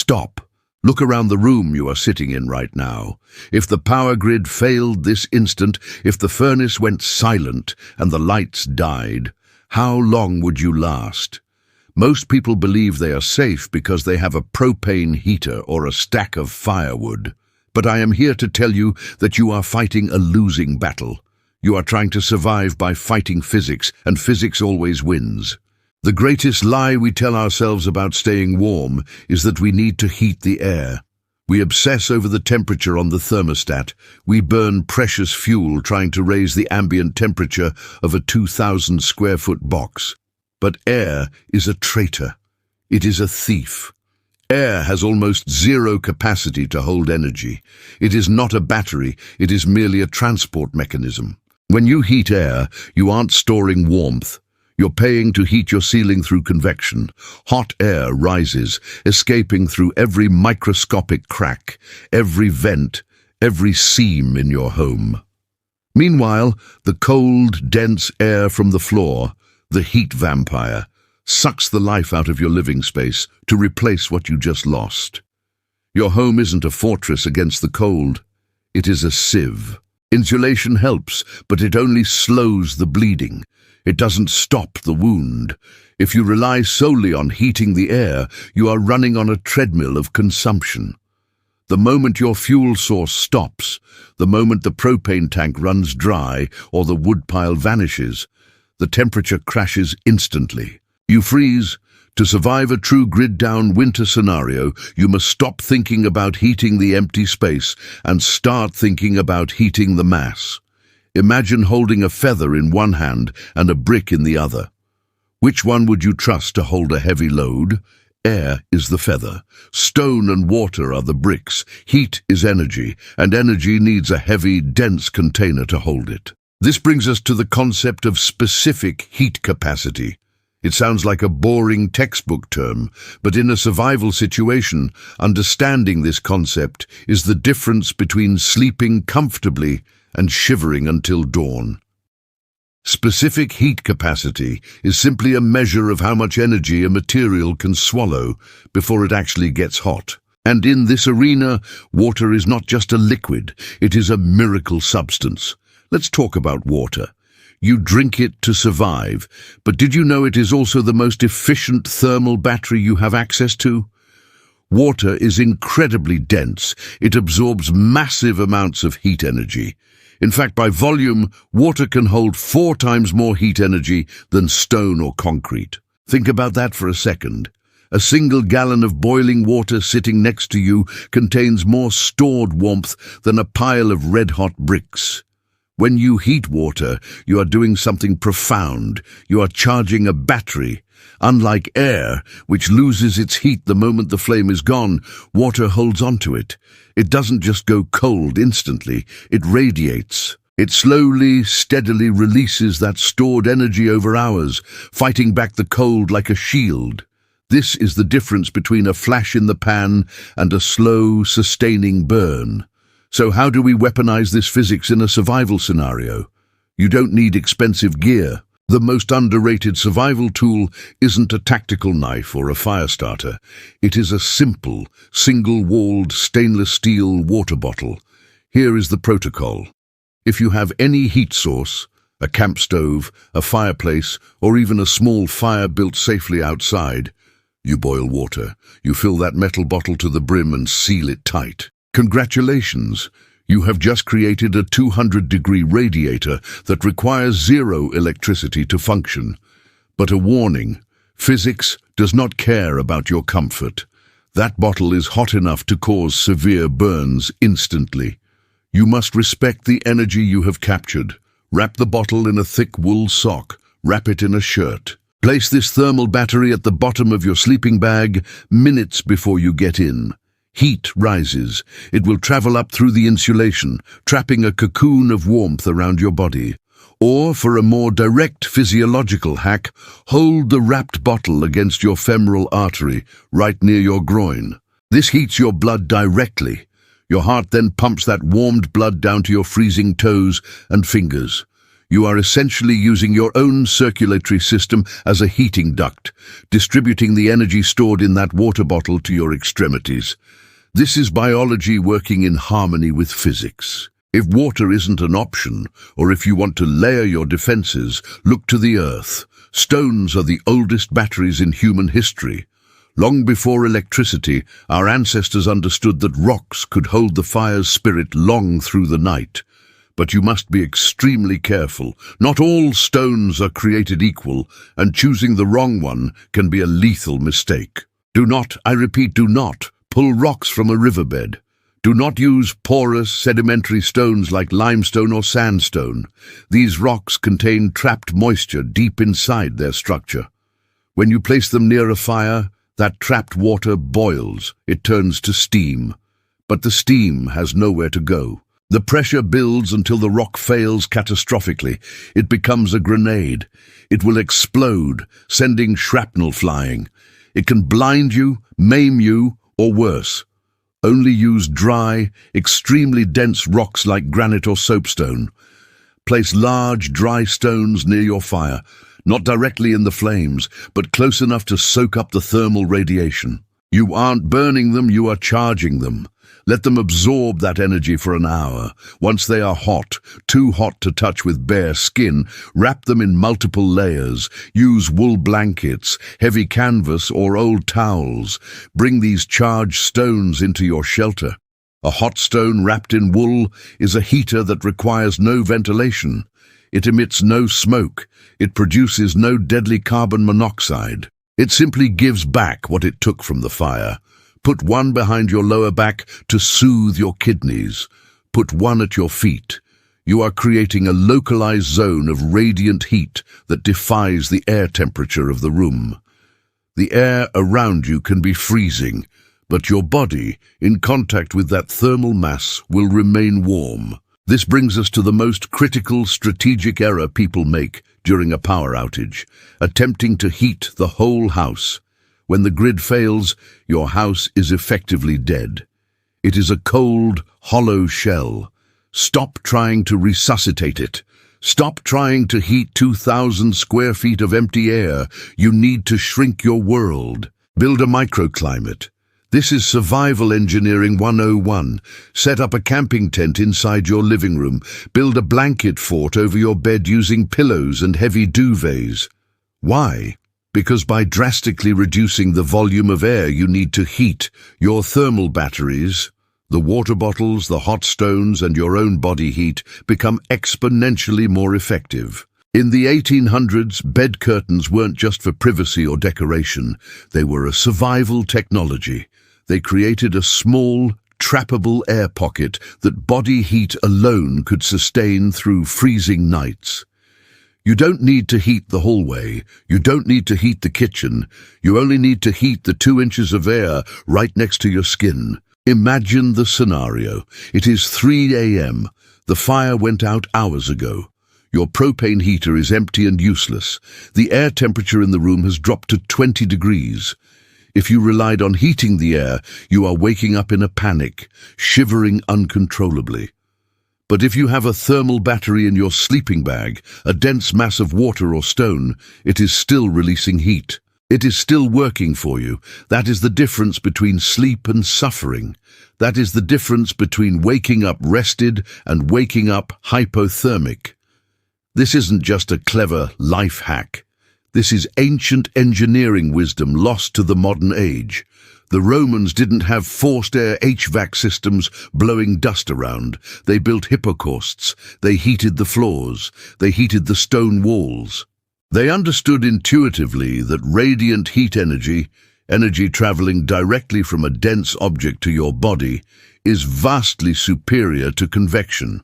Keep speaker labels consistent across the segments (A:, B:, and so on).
A: stop. Look around the room you are sitting in right now. If the power grid failed this instant, if the furnace went silent and the lights died, how long would you last? Most people believe they are safe because they have a propane heater or a stack of firewood. But I am here to tell you that you are fighting a losing battle. You are trying to survive by fighting physics, and physics always wins. The greatest lie we tell ourselves about staying warm is that we need to heat the air. We obsess over the temperature on the thermostat. We burn precious fuel trying to raise the ambient temperature of a 2,000 square foot box. But air is a traitor. It is a thief. Air has almost zero capacity to hold energy. It is not a battery, it is merely a transport mechanism. When you heat air, you aren't storing warmth. You're paying to heat your ceiling through convection. Hot air rises, escaping through every microscopic crack, every vent, every seam in your home. Meanwhile, the cold, dense air from the floor, the heat vampire, sucks the life out of your living space to replace what you just lost. Your home isn't a fortress against the cold. It is a sieve. Insulation helps, but it only slows the bleeding. It doesn't stop the wound. If you rely solely on heating the air, you are running on a treadmill of consumption. The moment your fuel source stops, the moment the propane tank runs dry or the woodpile vanishes, the temperature crashes instantly. You freeze. To survive a true grid-down winter scenario, you must stop thinking about heating the empty space and start thinking about heating the mass. Imagine holding a feather in one hand and a brick in the other. Which one would you trust to hold a heavy load? Air is the feather. Stone and water are the bricks. Heat is energy, and energy needs a heavy, dense container to hold it. This brings us to the concept of specific heat capacity. It sounds like a boring textbook term, but in a survival situation, understanding this concept is the difference between sleeping comfortably and shivering until dawn. Specific heat capacity is simply a measure of how much energy a material can swallow before it actually gets hot. And in this arena, water is not just a liquid, it is a miracle substance. Let's talk about water. You drink it to survive, but did you know it is also the most efficient thermal battery you have access to? Water is incredibly dense. It absorbs massive amounts of heat energy. In fact, by volume, water can hold 4 times more heat energy than stone or concrete. Think about that for a second. A single gallon of boiling water sitting next to you contains more stored warmth than a pile of red-hot bricks. When you heat water, you are doing something profound. You are charging a battery. Unlike air, which loses its heat the moment the flame is gone, water holds onto it. It doesn't just go cold instantly, it radiates. It slowly, steadily releases that stored energy over hours, fighting back the cold like a shield. This is the difference between a flash in the pan and a slow, sustaining burn. So how do we weaponize this physics in a survival scenario? You don't need expensive gear. The most underrated survival tool isn't a tactical knife or a fire starter. It is a simple, single-walled stainless steel water bottle. Here is the protocol. If you have any heat source, a camp stove, a fireplace, or even a small fire built safely outside, you boil water. You fill that metal bottle to the brim and seal it tight. Congratulations! You have just created a 200-degree radiator that requires zero electricity to function. But a warning, physics does not care about your comfort. That bottle is hot enough to cause severe burns instantly. You must respect the energy you have captured. Wrap the bottle in a thick wool sock. Wrap it in a shirt. Place this thermal battery at the bottom of your sleeping bag minutes before you get in. Heat rises. It will travel up through the insulation, trapping a cocoon of warmth around your body. Or, for a more direct physiological hack, hold the wrapped bottle against your femoral artery, right near your groin. This heats your blood directly. Your heart then pumps that warmed blood down to your freezing toes and fingers. You are essentially using your own circulatory system as a heating duct, distributing the energy stored in that water bottle to your extremities. This is biology working in harmony with physics. If water isn't an option, or if you want to layer your defenses, look to the earth. Stones are the oldest batteries in human history. Long before electricity, our ancestors understood that rocks could hold the fire's spirit long through the night. But you must be extremely careful. Not all stones are created equal, and choosing the wrong one can be a lethal mistake. Do not, I repeat, do not pull rocks from a riverbed. Do not use porous, sedimentary stones like limestone or sandstone. These rocks contain trapped moisture deep inside their structure. When you place them near a fire, that trapped water boils. It turns to steam. But the steam has nowhere to go. The pressure builds until the rock fails catastrophically. It becomes a grenade. It will explode, sending shrapnel flying. It can blind you, maim you, or worse. Only use dry, extremely dense rocks like granite or soapstone. Place large, dry stones near your fire, not directly in the flames, but close enough to soak up the thermal radiation. You aren't burning them, you are charging them. Let them absorb that energy for an hour. Once they are hot, too hot to touch with bare skin, wrap them in multiple layers. Use wool blankets, heavy canvas, or old towels. Bring these charged stones into your shelter. A hot stone wrapped in wool is a heater that requires no ventilation. It emits no smoke. It produces no deadly carbon monoxide. It simply gives back what it took from the fire. Put one behind your lower back to soothe your kidneys. Put one at your feet. You are creating a localized zone of radiant heat that defies the air temperature of the room. The air around you can be freezing, but your body, in contact with that thermal mass, will remain warm. This brings us to the most critical strategic error people make during a power outage, attempting to heat the whole house. When the grid fails, your house is effectively dead. It is a cold, hollow shell. Stop trying to resuscitate it. Stop trying to heat 2,000 square feet of empty air. You need to shrink your world. Build a microclimate. This is survival engineering 101. Set up a camping tent inside your living room. Build a blanket fort over your bed using pillows and heavy duvets. Why? Because by drastically reducing the volume of air you need to heat, your thermal batteries, the water bottles, the hot stones, and your own body heat become exponentially more effective. In the 1800s, bed curtains weren't just for privacy or decoration. They were a survival technology. They created a small, trappable air pocket that body heat alone could sustain through freezing nights. You don't need to heat the hallway. You don't need to heat the kitchen. You only need to heat the 2 inches of air right next to your skin. Imagine the scenario. It is 3 a.m. The fire went out hours ago. Your propane heater is empty and useless. The air temperature in the room has dropped to 20 degrees. If you relied on heating the air, you are waking up in a panic, shivering uncontrollably. But if you have a thermal battery in your sleeping bag, a dense mass of water or stone, it is still releasing heat. It is still working for you. That is the difference between sleep and suffering. That is the difference between waking up rested and waking up hypothermic. This isn't just a clever life hack. This is ancient engineering wisdom lost to the modern age. The Romans didn't have forced air HVAC systems blowing dust around. They built hippocausts. They heated the floors. They heated the stone walls. They understood intuitively that radiant heat energy traveling directly from a dense object to your body, is vastly superior to convection.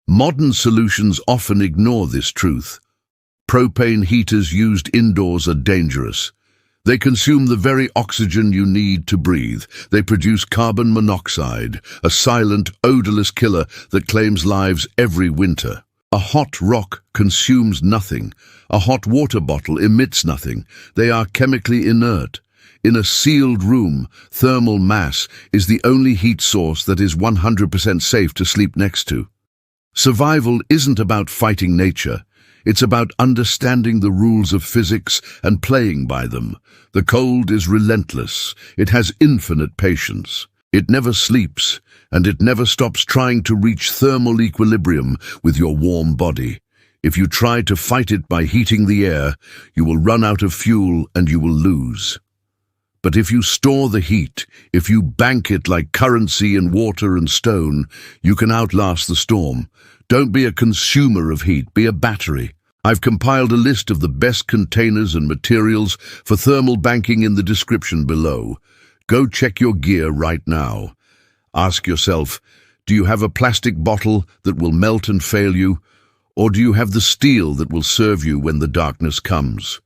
A: Modern solutions often ignore this truth. Propane heaters used indoors are dangerous. They consume the very oxygen you need to breathe. They produce carbon monoxide, a silent, odorless killer that claims lives every winter. A hot rock consumes nothing. A hot water bottle emits nothing. They are chemically inert. In a sealed room, thermal mass is the only heat source that is 100% safe to sleep next to. Survival isn't about fighting nature. It's about understanding the rules of physics and playing by them. The cold is relentless. It has infinite patience. It never sleeps, and it never stops trying to reach thermal equilibrium with your warm body. If you try to fight it by heating the air, you will run out of fuel and you will lose. But if you store the heat, if you bank it like currency in water and stone, you can outlast the storm. Don't be a consumer of heat, be a battery. I've compiled a list of the best containers and materials for thermal banking in the description below. Go check your gear right now. Ask yourself, do you have a plastic bottle that will melt and fail you? Or do you have the steel that will serve you when the darkness comes?